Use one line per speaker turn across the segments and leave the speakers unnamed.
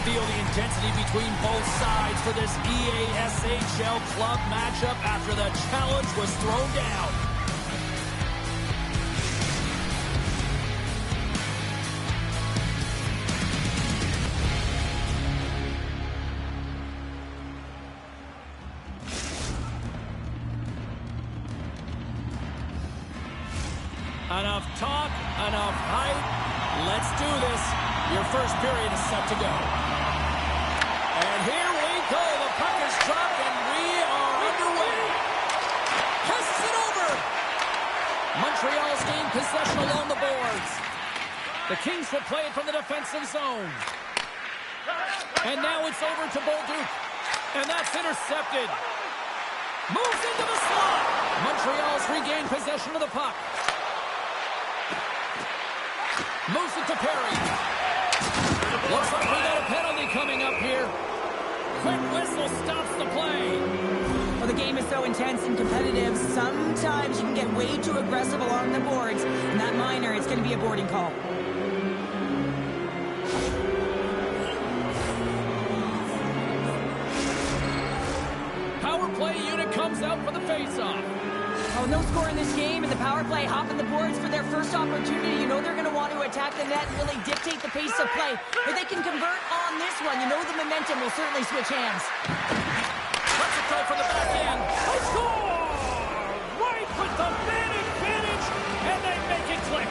feel the intensity between both sides for this EHL club matchup after the challenge was thrown down. Enough talk, enough hype. Let's do this. Your first period is set to go. And here we go. The puck is dropped and we are underway. Passes it over. Montreal's gained possession along the boards. The Kings will play it from the defensive zone. And now it's over to Bolduc. And that's intercepted. Moves into the slot. Montreal's regained possession of the puck. Moves it to Perry. Looks like we got a penalty coming up here. Quick whistle stops the play.
Well, the game is so intense and competitive, sometimes you can get way too aggressive along the boards. And that minor, it's going to be a boarding call.
Power play unit comes out for the face-off.
Oh, no score in this game, and the power play hopping the boards for their first opportunity. You know they're going to want to attack the net and really dictate the pace of play. If they can convert on this one, you know the momentum will certainly switch hands.
Let's it go from the back end. They score! Right with the man advantage, and they make it click.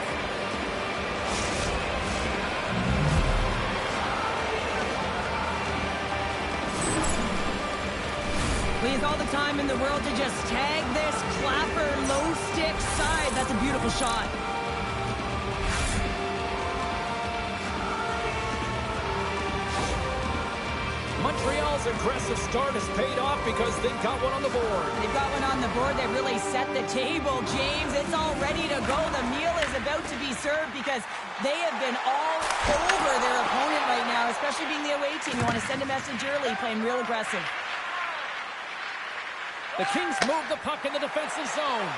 He has all the time in the world to just tag this clapper low stick side. That's a beautiful shot.
Montreal's aggressive start has paid off because they've got one on the board.
They've got one on the board. They really set the table, James. It's all ready to go. The meal is about to be served because they have been all over their opponent right now, especially being the away team. You want to send a message early, playing real aggressive.
The Kings move the puck in the defensive zone.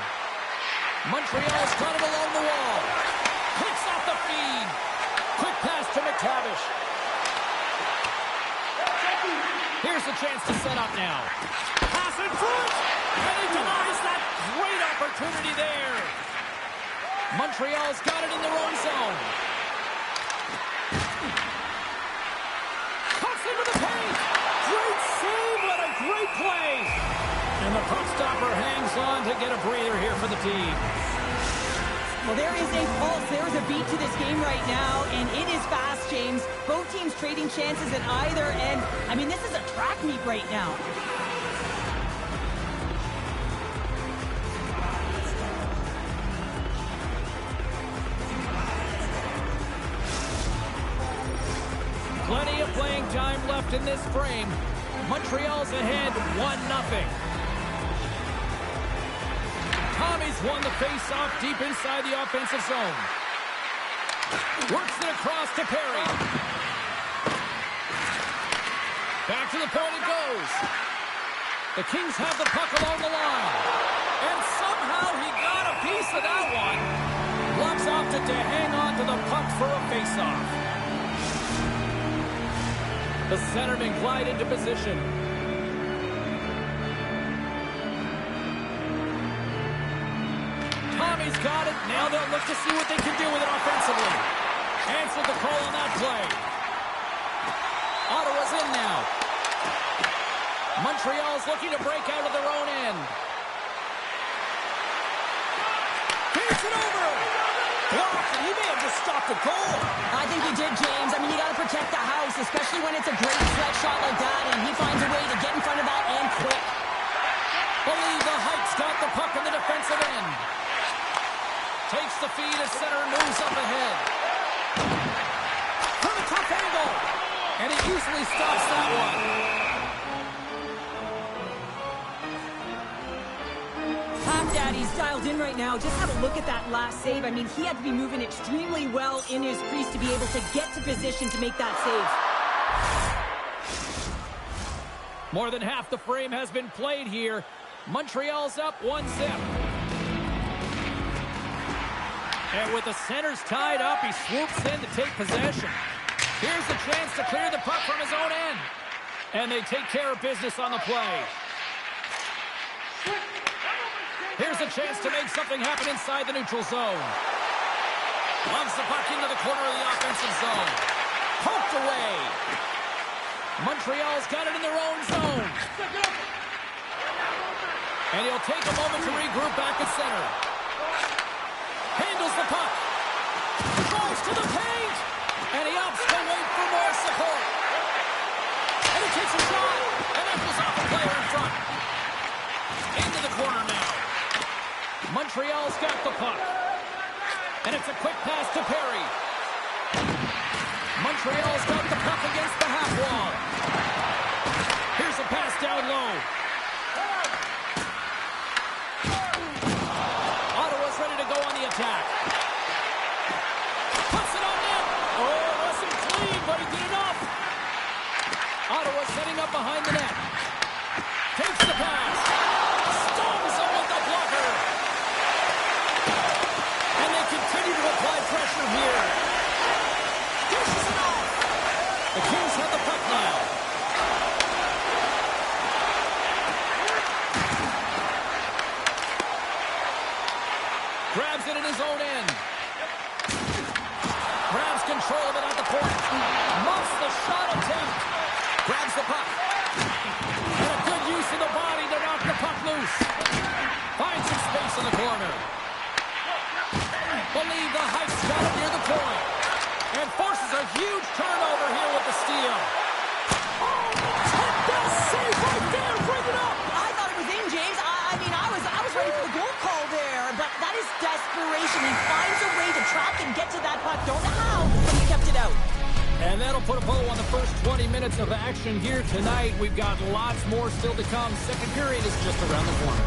Montreal's got it along the wall. Picks off the feed. Quick pass to McTavish. Here's a chance to set up now. Pass in front. And he denies that great opportunity there. Montreal's got it in their own zone. Cuts into the paint. Great save. What a great play. And the puck stopper hangs on to get a breather here for the team.
Well, there is a pulse. There is a beat to this game right now, and it is fast, James. Both teams trading chances at either end. I mean, this is a track meet right now.
Plenty of playing time left in this frame. Montreal's ahead 1-0. Tommy's won the face-off deep inside the offensive zone. Works it across to Perry. Back to the point it goes. The Kings have the puck along the line. And somehow he got a piece of that one. Blocks opted to hang on to the puck for a face-off. The centerman glide into position. Tommy's got it. Now they'll look to see what they can do with it offensively. Answered the call on that play. Ottawa's in now. Montreal's looking to break out of their own end. Here's it over. Blocked, and he may have just stopped the goal.
I think he did, James. I mean, you got to protect the house, especially when it's a great stretch shot like that, and he finds a way to get in front of that and quick.
Believe the Heights got the puck in the defensive end. Takes the feed as center moves up ahead. From a tough angle. And he easily stops that one.
Half Daddy's dialed in right now. Just have a look at that last save. I mean, he had to be moving extremely well in his crease to be able to get to position to make that save.
More than half the frame has been played here. Montreal's up 1-0. And with the centers tied up, he swoops in to take possession. Here's the chance to clear the puck from his own end. And they take care of business on the play. Here's a chance to make something happen inside the neutral zone. Loves the puck into the corner of the offensive zone. Poked away. Montreal's got it in their own zone. And he'll take a moment to regroup back at center. Handles the puck. Goes to the paint. And he opts to wait for more support. And he takes a shot. And that goes off the player in front. Into the corner now. Montreal's got the puck. And it's a quick pass to Perry. Montreal's got the puck against the half wall. Here's a pass down low. Ottawa's ready to go on the attack. Puts it on net. Oh, it wasn't clean, but he did enough. Ottawa setting up behind the net. Takes the pass. Stomps him with the blocker. And they continue to apply pressure here. Dishes it off. The Kings have the puck now. Grabs it in his own end. Grabs control of it at the point. Muffs the shot attempt. Grabs the puck. And a good use of the body to knock the puck loose. Finds some space in the corner. Believe the Heights got it near the point. And forces a huge turnover here with the steal. Oh, the best save right there. Bring it up.
I thought it was in, James. I mean, I was ready for the goal call there. But that is desperation. He finds a way to track and get to that puck. Don't know how, but he kept it out.
And that'll put a bow on the first 20 minutes of action here tonight. We've got lots more still to come. Second period is just around the corner.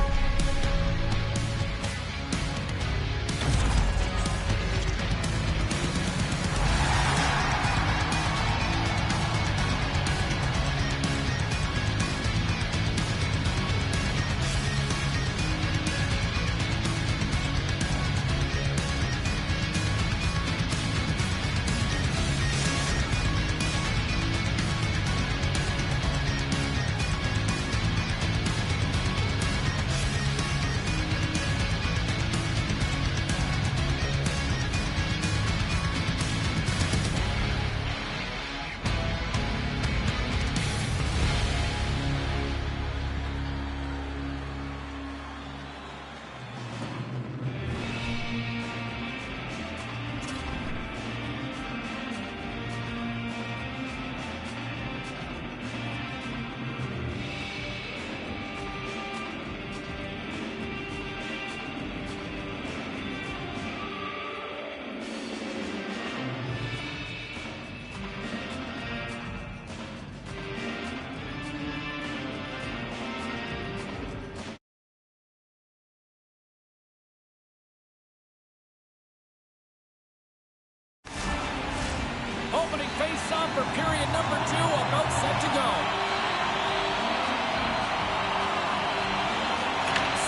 Opening face-off for period number 2, about set to go.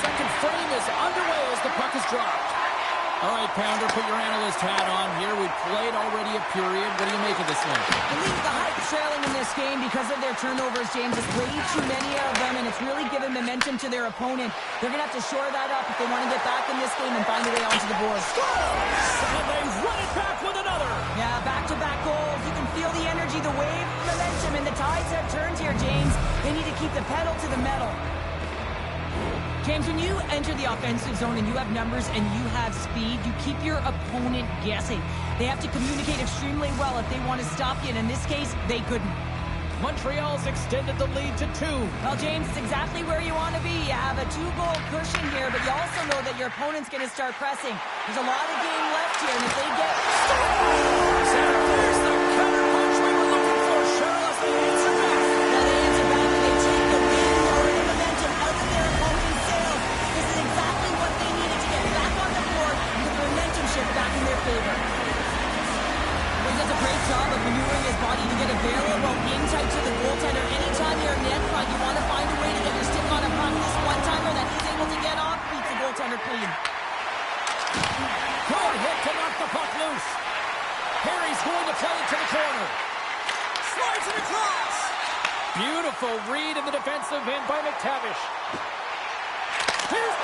Second frame is underway as the puck is dropped. All right, Pounder, put your analyst hat on here. We've played already a period. What do you make of this one?
I think the Heights trailing in this game because of their turnovers, James. It's way too many of them, and it's really given momentum to their opponent. They're going to have to shore that up if they want to get back in this game and find a way onto the board.
And they run it back with another.
Yeah, back-to-back goals. You can feel the energy, the wave, momentum, and the tides have turned here, James. They need to keep the pedal to the metal. James, when you enter the offensive zone and you have numbers and you have speed, you keep your opponent guessing. They have to communicate extremely well if they want to stop you, and in this case, they couldn't.
Montreal's extended the lead to 2.
Well, James, it's exactly where you want to be. You have a 2-goal cushion here, but you also know that your opponent's going to start pressing. There's a lot of game left here, and if they get...
There's the counter punch we were looking for, Cheryl, as they answer back.
Now they answer back and they take the wind or the momentum out of their opponent's sails. This is exactly what they needed to get back on the board with the momentum shift back in their favor. He does a great job of maneuvering his body to get available in tight to the goaltender. Anytime you're net front, you want to find a way to get your stick on a puck. This one-timer that he's able to get off beats the goaltender clean.
Good hit to knock the puck loose. Perry's going to play it to the corner. Fires it across. Beautiful read in the defensive end by McTavish. Here's...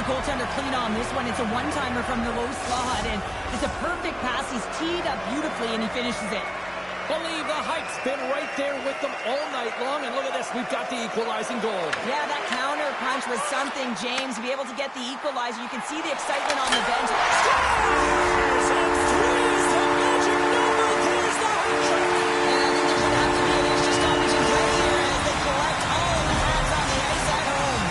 Goaltender clean on this one. It's a one-timer from the low slot, and it's a perfect pass. He's teed up beautifully, and he finishes it.
Believe the hype's been right there with them all night long, and look at this. We've got the equalizing goal.
Yeah, that counter punch was something, James. To be able to get the equalizer, you can see the excitement on the bench.
Scores! And three's the magic number. There's the hat trick.
And I think there's going to have to be an extra stoppage in play here as they collect all the fans on the ice at home.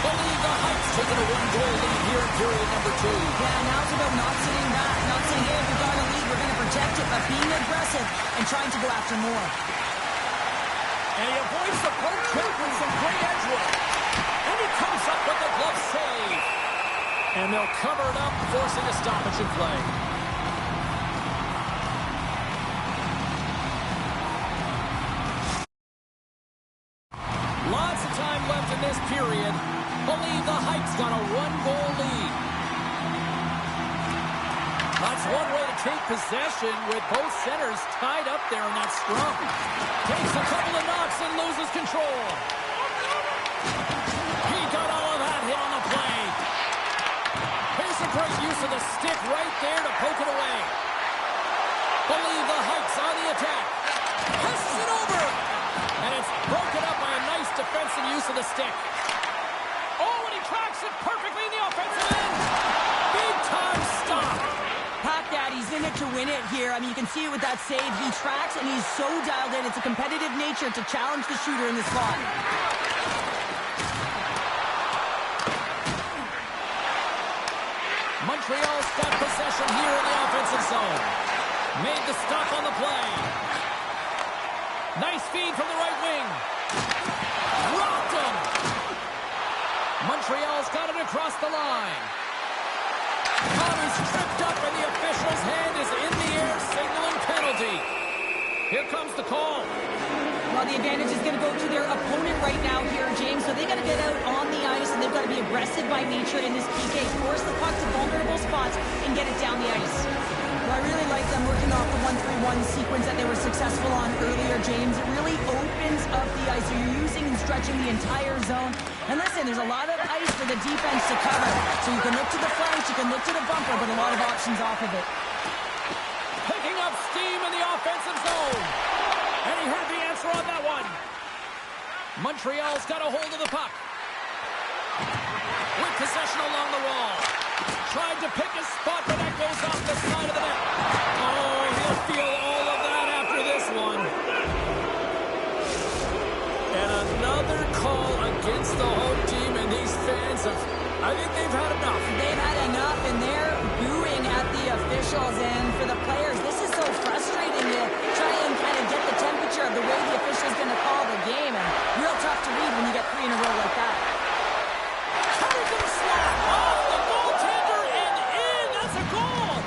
Believe the hype's taking a one-goal lead here in period number 2.
Yeah, now it's about not sitting back, not saying, hey, we've got a lead, we're going to protect it, but being aggressive and trying to go after more.
And he avoids the poke check with some great edge work. And he comes up with the glove save. And they'll cover it up, forcing a stoppage in play. Lots of time left in this period. Believe the Hype's got a one-goal lead. That's one way to take possession with both centers tied up there in that scrum. Takes a couple of knocks and loses control. He got all of that hit on the play. Here's a great use of the stick right there to poke it away. Believe the Hype's on the attack. Passes it over. And it's broken up by a nice defensive use of the stick. Oh, and he tracks it perfectly in the offensive end. Big time stop.
Pack that, he's in it to win it here. I mean, you can see it with that save. He tracks and he's so dialed in. It's a competitive nature to challenge the shooter in the spot.
Montreal's got possession here in the offensive zone. Made the stop on the play. Nice feed from the right wing. Rocked him. Montreal's got it across the line. Connor's tripped up and the official's hand is in the air signaling penalty. Here comes the call.
Well, the advantage is going to go to their opponent right now here, James. So they got to get out on the ice and they've got to be aggressive by nature in this PK. Force the puck to vulnerable spots and get it down the ice. Well, I really like them working off the 1-3-1 sequence that they were successful on earlier, James. It really opens up the ice. So you're using and stretching the entire zone. And listen, there's a lot of ice for the defense to cover. So you can look to the flanks, you can look to the bumper, but a lot of options off of it.
Picking up steam in the offensive zone. And he heard the answer on that one. Montreal's got a hold of the puck. With possession along the wall. Tried to pick his spot, but that goes off the side of the net. Oh, he'll feel all of that after this one. And another call against the home team, and these fans have, I think they've had enough.
They've had enough, and they're booing at the officials. And for the players, this is so frustrating to try and kind of get the temperature of the way the official's going to call the game. And real tough to read when you get 3 in a row like that.
Comes the slap off the goaltender and in. That's a goal.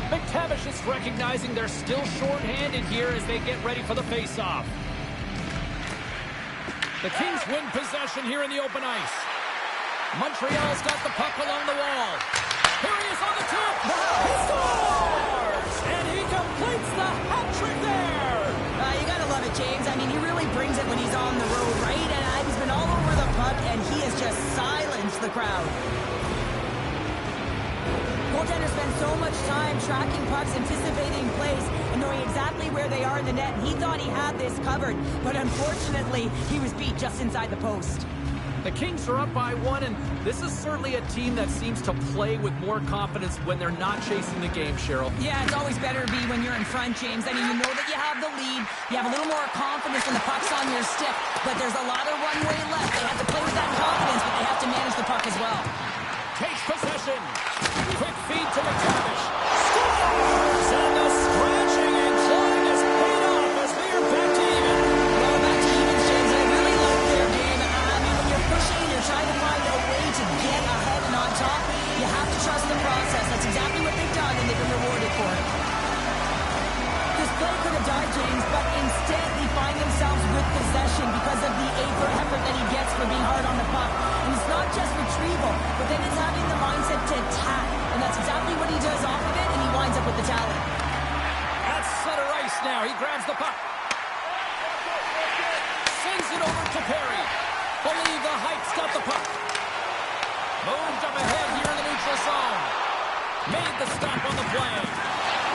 McTavish is recognizing they're still short-handed here as they get ready for the face-off. The Kings win possession here in the open ice. Montreal's got the puck along the wall. Here he is on the tip. He scores! And he completes the hat trick there.
You gotta love it, James. I mean, he really brings it when he's on the road, right? And he's been all over the puck, and he has just silenced the crowd. Goaltender spends so much time tracking pucks, anticipating plays, and knowing exactly where they are in the net. And he thought he had this covered, but unfortunately, he was beat just inside the post.
The Kings are up by 1, and this is certainly a team that seems to play with more confidence when they're not chasing the game, Cheryl.
Yeah, it's always better to be when you're in front, James. I mean, you know that you have the lead. You have a little more confidence when the puck's on your stick, but there's a lot of runway left. They have to play with that confidence, but they have to manage the puck as well.
Takes possession. Quick feed to McTavish. Scores! And the scratching and clawing is paid off as we are back to even.
Well, back to even, James. I really like their game. I mean, when you're pushing, you're trying to find a way to get ahead and on top. You have to trust the process. That's exactly what they've done, and they've been rewarded for it. This play could have died, James, but instead they find themselves with possession because of the effort that he gets for being hard on the puck. And it's not just retrieval, but then it's having the mindset to attack. And that's exactly what he does off of it, and he winds up with the talent.
At center ice now. He grabs the puck. Sends it over to Perry. Believe the Heights got the puck. Moved up ahead here in the neutral zone. Made the stop on the play.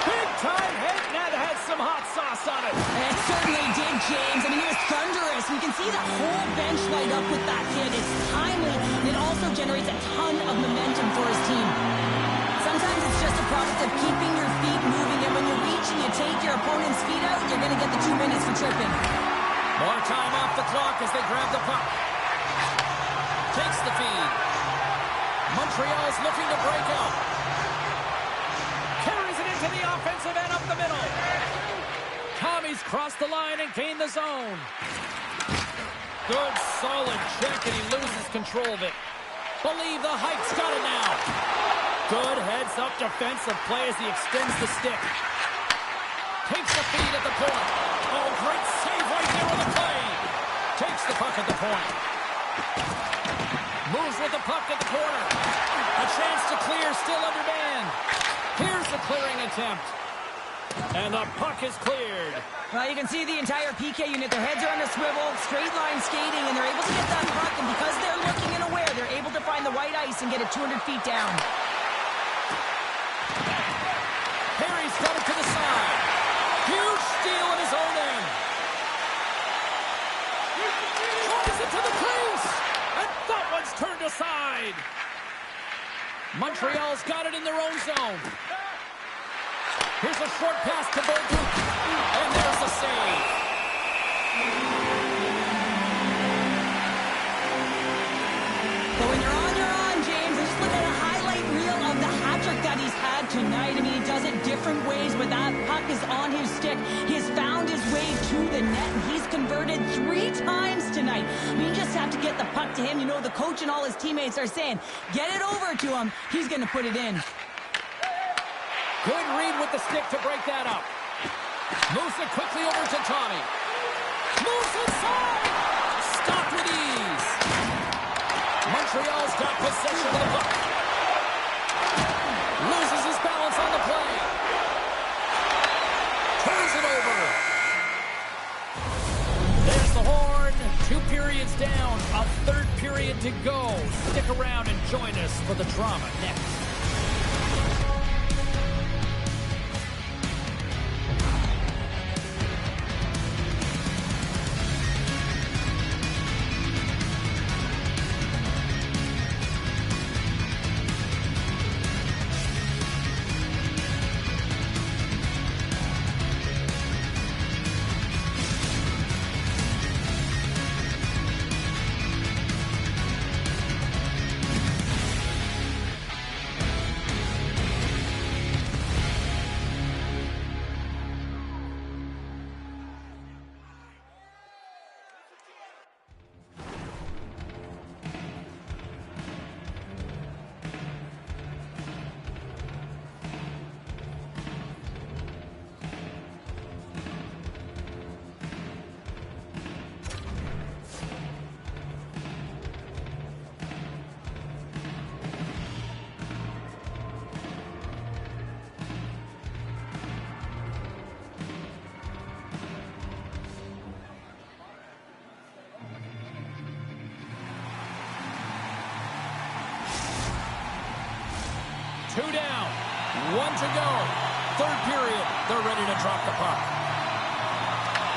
Big time hit, and that has some hot sauce on it.
It certainly did, James. I mean, he was thunderous. You can see the whole bench light up with that hit. It's timely, and it also generates a ton of momentum for his team. Sometimes it's just a product of keeping your feet moving, and when you reach and you take your opponent's feet out, you're going to get the 2 minutes for tripping.
More time off the clock as they grab the puck. Takes the feed. Montreal's looking to break out. Carries it into the offensive end up the middle. Tommy's crossed the line and gained the zone. Good, solid check, and he loses control of it. Believe the Heights got it now. Good heads-up defensive play as he extends the stick. Takes the feed at the point. Oh, great save right there on the play. Takes the puck at the point. Moves with the puck at the corner. A chance to clear, still under man. Here's the clearing attempt. And the puck is cleared.
Well, you can see the entire PK unit. Their heads are on a swivel, straight line skating, and they're able to get that puck. And because they're looking and aware, they're able to find the white ice and get it 200 feet down.
Perry's got it to the side. Huge steal at his own end. Tries it to the crease. And that one's turned aside. Montreal's got it in their own zone. Here's a short pass to Bolduc. And there's the save.
But when you're on, James. And just look at a highlight reel of the hat-trick that he's had tonight. I mean, he does it different ways, but that puck is on his stick. He has found his way to the net, and he's converted 3 times tonight. I mean, you just have to get the puck to him. You know, the coach and all his teammates are saying, get it over to him. He's going to put it in.
Good read with the stick to break that up. Moves it quickly over to Tommy. Moves inside. Stopped with ease. Montreal's got possession of the puck. Loses his balance on the play. Turns it over. There's the horn. 2 periods down. A 3rd period to go. Stick around and join us for the drama next. Two down, 1 to go. 3rd period, they're ready to drop the puck.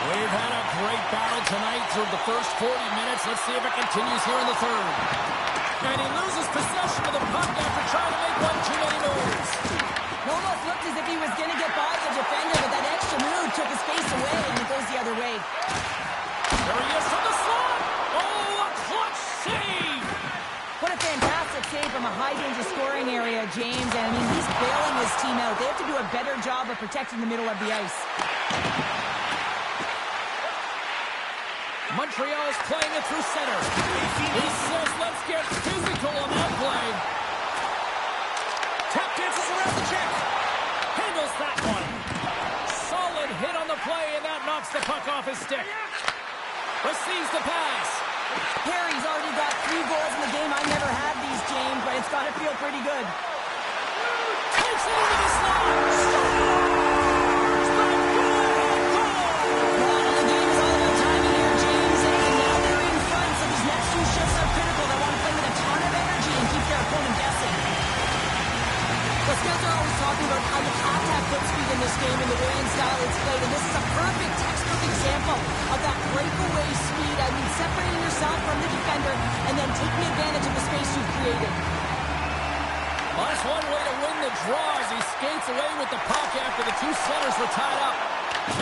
We've had a great battle tonight through the first 40 minutes. Let's see if it continues here in the third. And he loses possession of the puck after trying to make one too many moves.
It almost looked as if he was going to get by the defender, but that extra move took his face away, and it goes the other way.
There he is from the slot. Oh, a clutch save.
What a fantastic save from a high-danger scoring area, James. And, I mean, he's bailing his team out. They have to do a better job of protecting the middle of the ice.
Montreal's playing it through center. He says, let's get physical on that play. Tap dances around the check. Handles that one. Solid hit on the play, and that knocks the puck off his stick. Receives the pass.
Perry's already got 3 goals in the game. I never had these, James, but it's got to feel pretty good.
Takes it into the slot. Scores! The go-ahead goal!
Well, the game is all about timing here, James, and now they're in front, so these next 2 shifts are critical. They want to play with a ton of energy and keep their opponent guessing. Well, Scouts are always talking about how you have to have foot speed in this game and the way and style it's played, and this is a perfect textbook example of that breakaway speed. I mean, separating yourself from the defender and then taking advantage of the space you've created.
Well, that's one way to win the draw as he skates away with the puck after the 2 centers were tied up.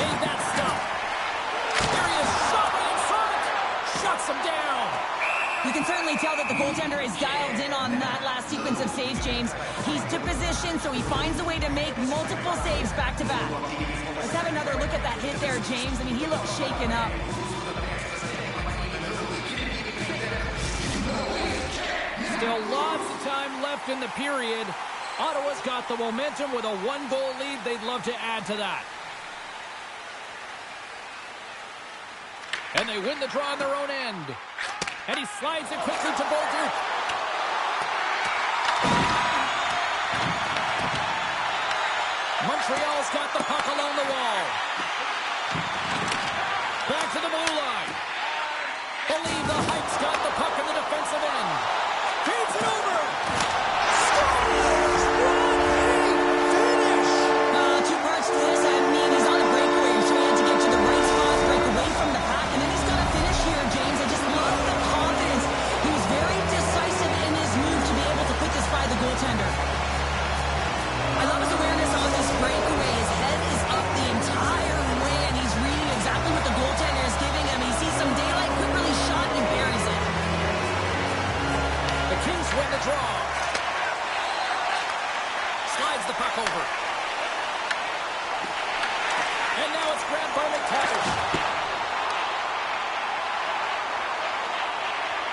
Made that stop. There he is, shot right in front. Shuts him down.
You can certainly tell that the goaltender is dialed in on that last sequence of saves, James. He's to position, so he finds a way to make multiple saves back-to-back. Let's have another look at that hit there, James. I mean, he looks shaken up.
Still lots of time left in the period. Ottawa's got the momentum with a 1-goal lead. They'd love to add to that. And they win the draw on their own end. And he slides it quickly to Bolduc. Montreal's got the puck along the wall. Back to the blue line. Believe the Heights got the puck in the defensive end. Feeds it over. Scores! What a finish!
2 parts to this. I mean, he's on a breakaway, so he had to get to the right spot, break away from the pack, and then he's got to finish here, James. I just love the confidence. He was very decisive in his move to be able to put this by the goaltender. I love his awareness on this breakaway. His head is up the entire way, and he's reading exactly what the goaltender is giving him. He sees some daylight, quick release shot, and he buries it.
The Kings win the draw. Slides the puck over. And now it's grabbed by McTavish.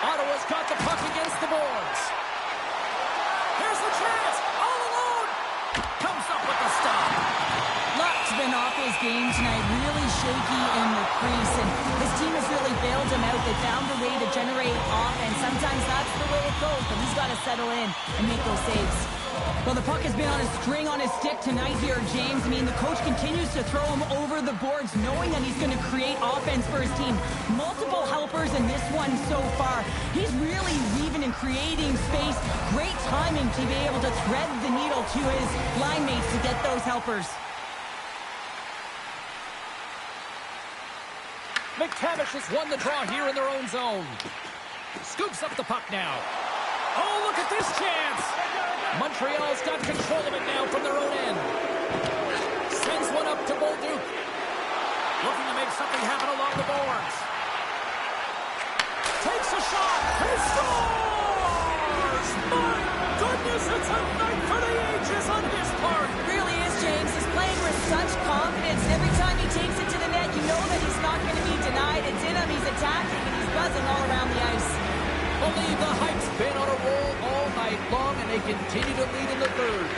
Ottawa's got the puck against the boards. Here's the chance. All alone. Comes up with the stop.
Luck's been off his game tonight, really shaky in the crease, and his team has really bailed him out. They found a way to generate offense. Sometimes that's the way it goes, but he's got to settle in and make those saves. Well, the puck has been on a string on his stick tonight here, James. I mean, the coach continues to throw him over the boards, knowing that he's going to create offense for his team. Multiple helpers in this one so far. He's really weaving and creating space. Great timing to be able to thread the needle to his line mates to get those helpers.
McTavish has won the draw here in their own zone. Scoops up the puck now. Oh, look at this chance! Montreal's got control of it now from their own end. Sends one up to Bolduc. Looking to make something happen along the boards. Takes a shot. He scores! My goodness, it's a night for the ages on his part.
It really is, James. He's playing with such confidence. Every time he takes it to the net, you know that he's not going to be denied. It's in him. He's attacking, and he's buzzing all around the ice.
Believe the Heights been on a roll all night long, and they continue to lead in the third.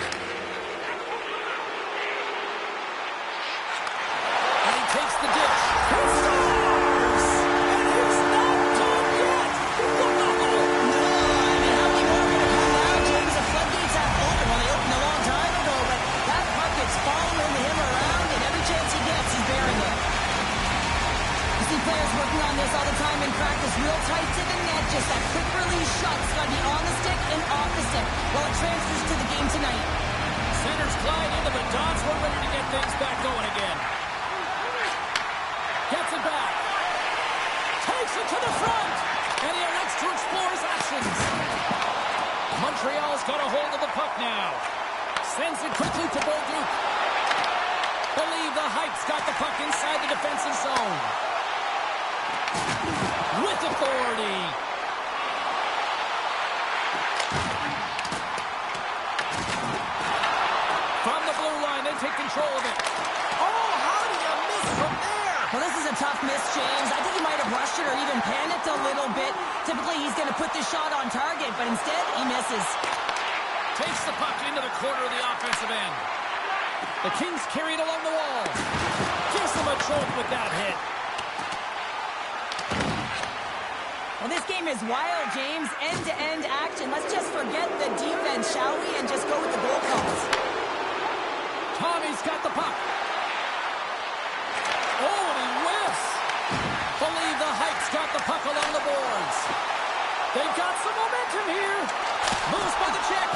And he takes the ditch. He scores! And he's not done yet!
No, I mean, how many more are going to come now, James? The floodgates have opened. Well, they opened a long time ago, but that puck is following him around, and every chance he gets, he's bearing it. You see players working on this all the time in practice, real tight to the net, just that quick release shot. It's got to be on the stick and off the stick. Well, it transfers to the game tonight.
Centers glide into the dots. We're ready to get things back going again. Gets authority. From the blue line, they take control of it. Oh, how do you miss from there?
Well, this is a tough miss, James. I think he might have rushed it or even panicked a little bit. Typically, he's going to put this shot on target, but instead, he misses.
Takes the puck into the corner of the offensive end. The Kings carry it along the wall. Gives them a choke with that hit.
Well, this game is wild, James. End-to-end action. Let's just forget the defense, shall we? And just go with the goal calls.
Tommy's got the puck. Oh, and he whiffs. Believe the Heights got the puck along the boards. They've got some momentum here. Moves by the check.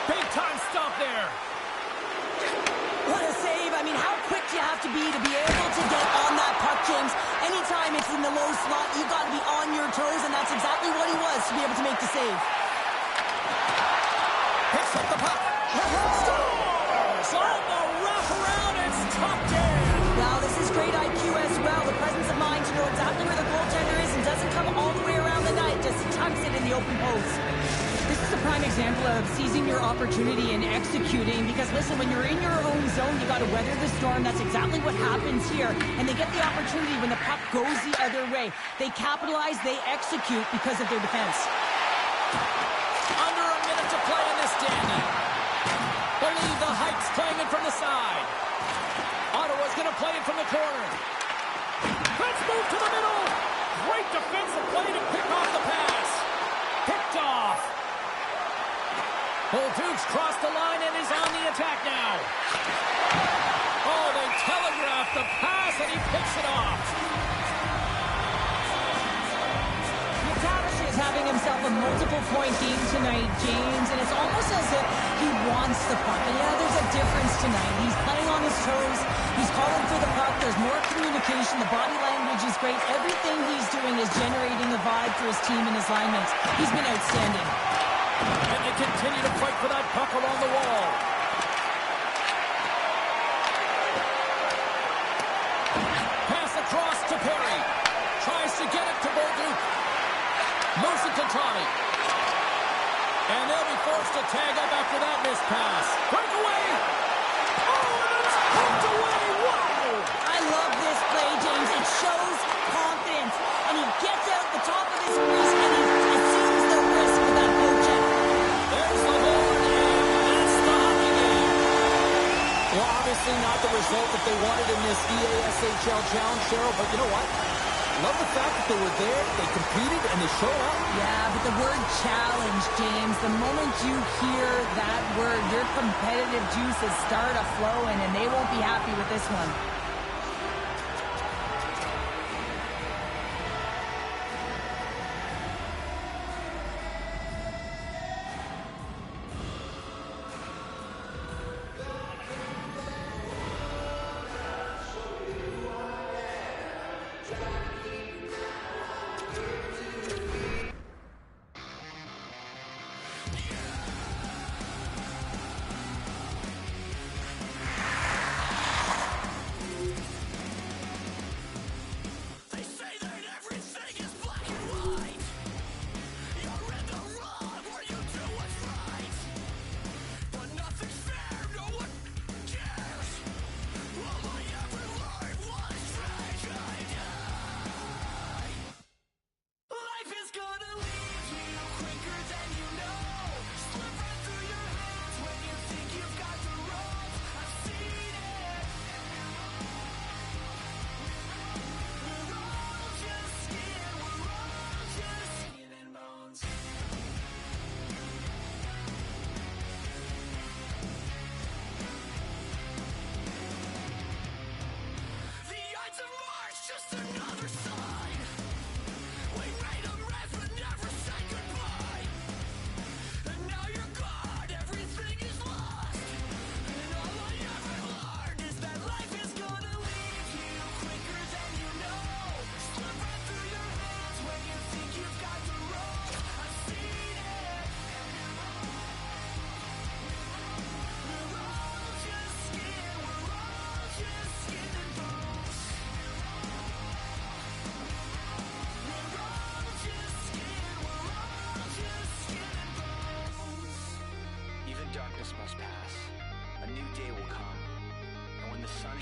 Big time stop there.
What a save. I mean, how quick do you have to be able to get on that puck, James? Anytime it's in the low slot, you've got to be on your toes, and that's exactly what he was to be able to make the save.
Picks up the puck. Scores! On the wraparound, it's tucked in.
Wow, this is great IQ as well. The presence of mind to know exactly where the goaltender is and doesn't come all the way around the net. Just tucks it in the open post. This is a prime example of seizing your opportunity and executing because, listen, when you're in your own zone, you got to weather the storm. That's exactly what happens here. And they get the opportunity when the puck goes the other way. They capitalize, they execute because of their defense.
Under a minute to play in this dandy. Believe the Heights playing it from the side. Ottawa's going to play it from the corner. Let's move to the middle. Great defensive play to pick off the pass. Picked off. Duke's crossed the line and is on the attack now. Oh, they telegraphed the pass and he picks it off.
McTavish is having himself a multiple-point game tonight, James, and it's almost as if he wants the puck. And yeah, there's a difference tonight. He's playing on his toes. He's calling for the puck. There's more communication. The body language is great. Everything he's doing is generating a vibe for his team and his linemen. He's been outstanding.
And they continue to fight for that puck along the wall. Pass across to Perry. Tries to get it to Bolduc. Moves it to Tommy. And they'll be forced to tag up after that missed pass. Breakaway. Oh, and it's poked away. Wow.
I love this play, James. It shows confidence. And he gets out the top of his crease and he assumes the risk with that poke check.
There's the horn, and that's the hockey game.
Well, obviously not the result that they wanted in this EHL challenge, Cheryl, but you know what? Love the fact that they were there, they competed, and they showed up.
Yeah, but the word challenge, James, the moment you hear that word, your competitive juices start a-flowing, and they won't be happy with this one.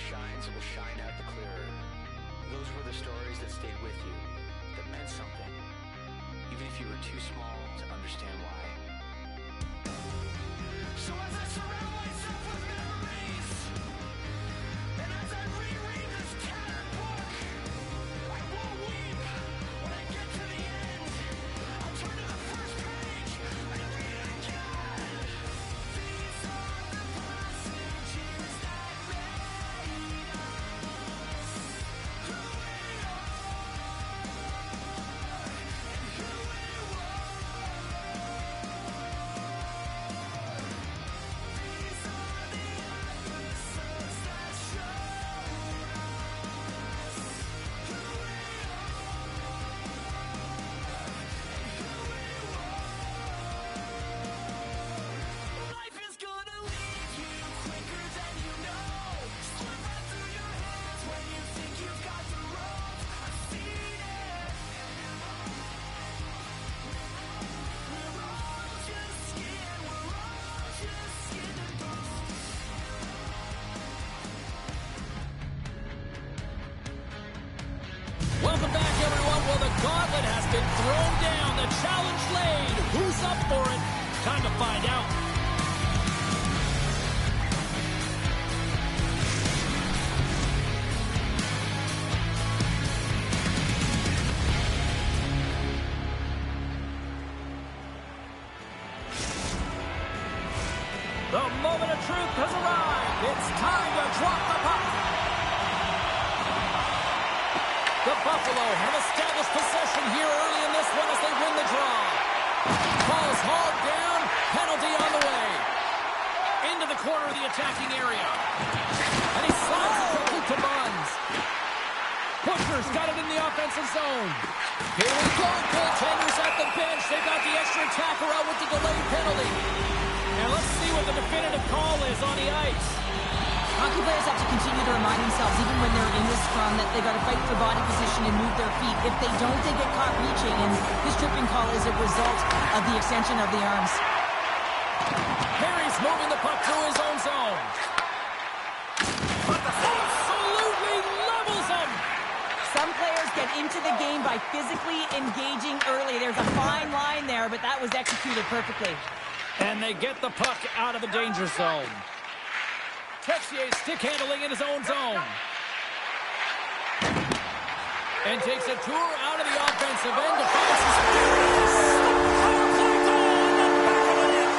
shines will shine out the clearer. Those were the stories that stayed with you, that meant something, even if you were too small to understand why. So as I surround myself with memories, and as I reread this tattered book, I won't weep when I get to the end. I'll turn to the first page and read it again. These are the passages that made us who we are and who we were. These are the episodes that showed us who we are. Life is gonna leave you quicker than you know. Slip right through your hands when you think you've got the rope. I've seen it. We're all just skin. We're all just skin and bones.
Welcome back, everyone. Well, the gauntlet has been thrown down. The challenge laid. Who's up for it? Time to find out. The moment of truth has arrived. It's time to drop the puck. The Buffalo have established possession here early in this one as they win the draw. Ball's hauled down, penalty on the way. Into the corner of the attacking area. And he slides it quickly to Buns. Butcher's got it in the offensive zone. Here we go, goaltenders at the bench. They got the extra attacker out with the delayed penalty. And let's see what the definitive call is on the ice.
Hockey players have to continue to remind themselves, even when they're in this scrum, that they got to fight for body position and move their feet. If they don't, they get caught reaching, and this tripping call is a result of the extension of the arms.
Perry's moving the puck through his own zone. Absolutely levels him.
Some players get into the game by physically engaging early. There's a fine line there, but that was executed perfectly.
And they get the puck out of the danger zone. Texier stick handling in his own zone. And takes a tour out of the offensive end to find some space. Power play goal on the back of the net.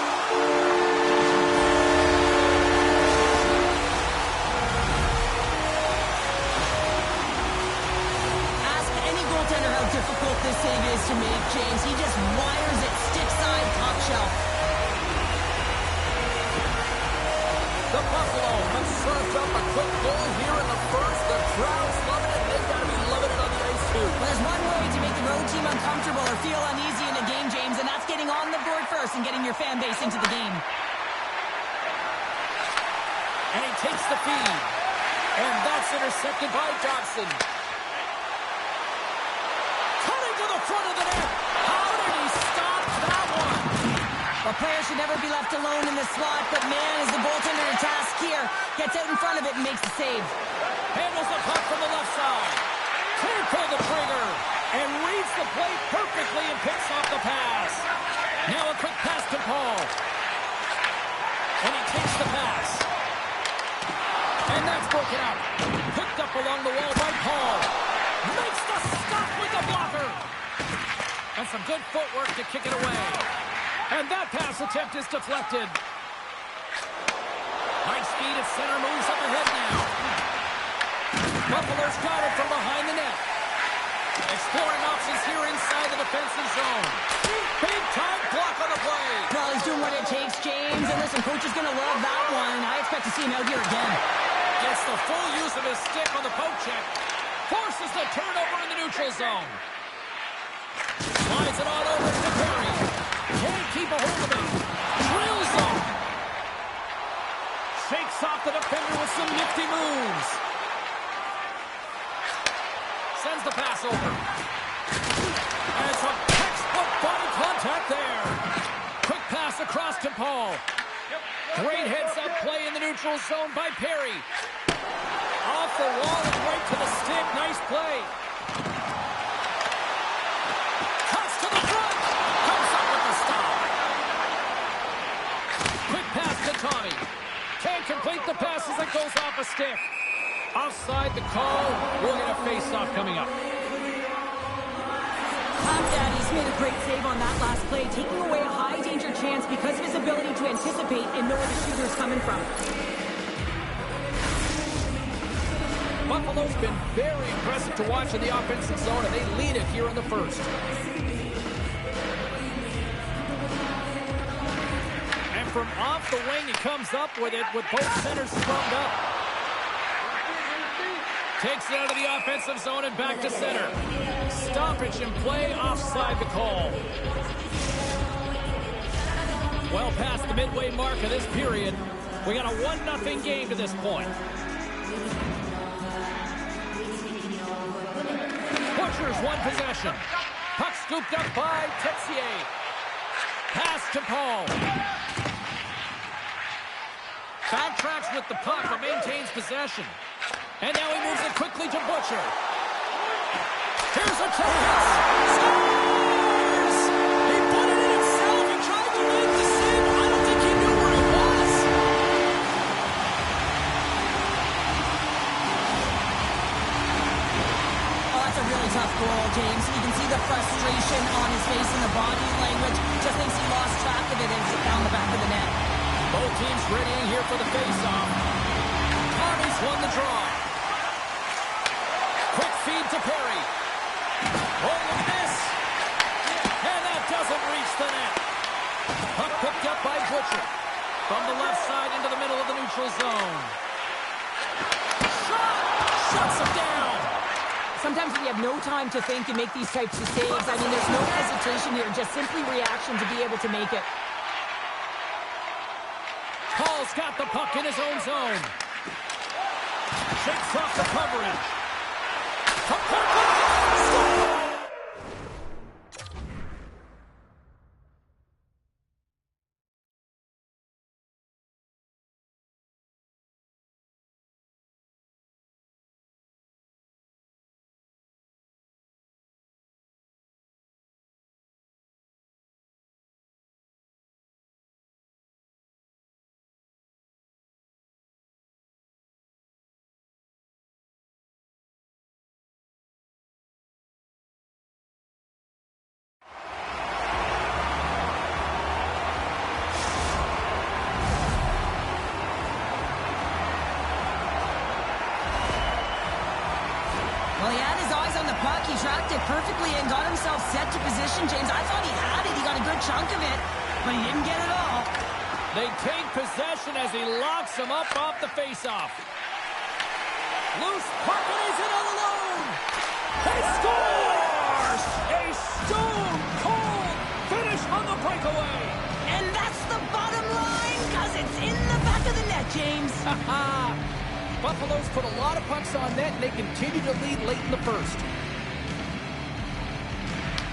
Ask any goaltender how difficult this save is to make, James. He just wires it stick side, top shelf.
The Buffalo have served up a quick goal here in the first. The crowd's loving it. They've got to be loving it on the ice, too.
Well, there's one way to make the road team uncomfortable or feel uneasy in a game, James, and that's getting on the board first and getting your fan base into the game.
And he takes the feed. And that's intercepted by Johnson. Cutting to the front of the net. How did he stop that one?
The player should never be left alone in the slot, but man, is the goaltender to task here. Gets out in front of it and makes the save.
Handles the puck from the left side. Can't pull the trigger. And reads the play perfectly and picks off the pass. Now a quick pass to Paul. And he takes the pass. And that's broken up. Picked up along the wall by Paul. Makes the stop with the blocker. And some good footwork to kick it away. And that pass attempt is deflected. High speed at center, moves up ahead now. Buffalo's got it from behind the net. Exploring options here inside the defensive zone. Big time block on the play.
Well, he's doing what it takes, James. And listen, coach is going to love that one. I expect to see him out here again.
Gets the full use of his stick on the poke check. Forces the turnover in the neutral zone. Slides it all over to Perry. Can't keep a hold of it. Drills him. Shakes off the defender with some nifty moves. Sends the pass over. And some textbook body contact there. Quick pass across to Paul. Great heads-up play in the neutral zone by Perry. goes off a stick. Offside the call. We'll get a face-off coming up.
Daddy's made a great save on that last play, taking away a high-danger chance because of his ability to anticipate and know where the shooter's coming from.
Buffalo's been very impressive to watch in the offensive zone, and they lead it here in the first. And from off the wing, he comes up with it with both centers scrubbed up. Takes it out of the offensive zone and back to center. Stoppage in play, offside the call. Well past the midway mark of this period. We got a 1-0 game to this point. Butchers one possession. Puck scooped up by Texier. Pass to Paul. Backtracks with the puck but maintains possession. And now he moves it quickly to Butcher. Here's a chance. Scores! He put it in himself. He tried to make the save. I don't think he knew where it was.
Oh, that's a really tough goal, James. You can see the frustration on his face and the body language. Just thinks he lost track of it and it's down the back of the net.
Both teams readying here for the face-off. Tommy's won the draw. Quick feed to Perry. Rolling miss. And that doesn't reach the net. Puck picked up by Butcher. From the left side into the middle of the neutral zone. Shot! Shuts him down.
Sometimes when you have no time to think and make these types of saves, I mean, there's no hesitation here, just simply reaction to be able to make it.
Paul's got the puck in his own zone. Shakes off the coverage.
Well, he had his eyes on the puck. He tracked it perfectly and got himself set to position, James. I thought he had it. He got a good chunk of it, but he didn't get it all.
They take possession as he locks him up off the faceoff. Loose puck and he's in all alone. He scores! A stone-cold finish on the breakaway.
And that's the bottom line, because it's in the back of the net, James.
Buffalo's put a lot of pucks on net, and they continue to lead late in the first.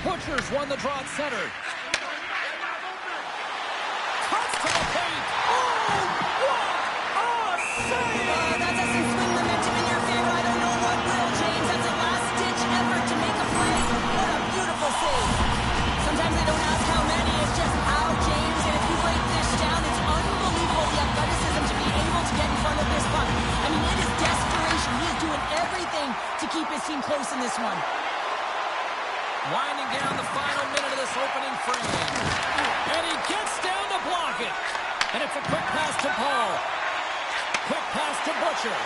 Butchers won the draw at center. Cuts to the paint. Oh, what a save!
That doesn't swing momentum in your favor. I don't know what will, James. That's a last-ditch effort to make a play. What a beautiful save. Sometimes they don't ask how many, it's just how, James. And if you break this down, it's unbelievable the athleticism to be able to get in front of this puck. I mean, it is desperation. He is doing everything to keep his team close in this one.
Winding down the final minute of this opening frame. And he gets down to block it. And it's a quick pass to Paul. Quick pass to Butcher.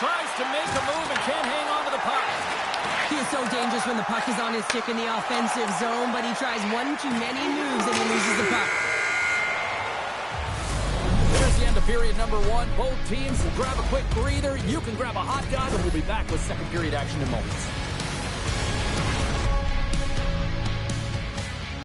Tries to make a move and can't hang on to the puck.
He is so dangerous when the puck is on his stick in the offensive zone, but he tries one too many moves and he loses the puck.
There's the end of period number one. Both teams will grab a quick breather. You can grab a hot dog, and we'll be back with second period action in moments.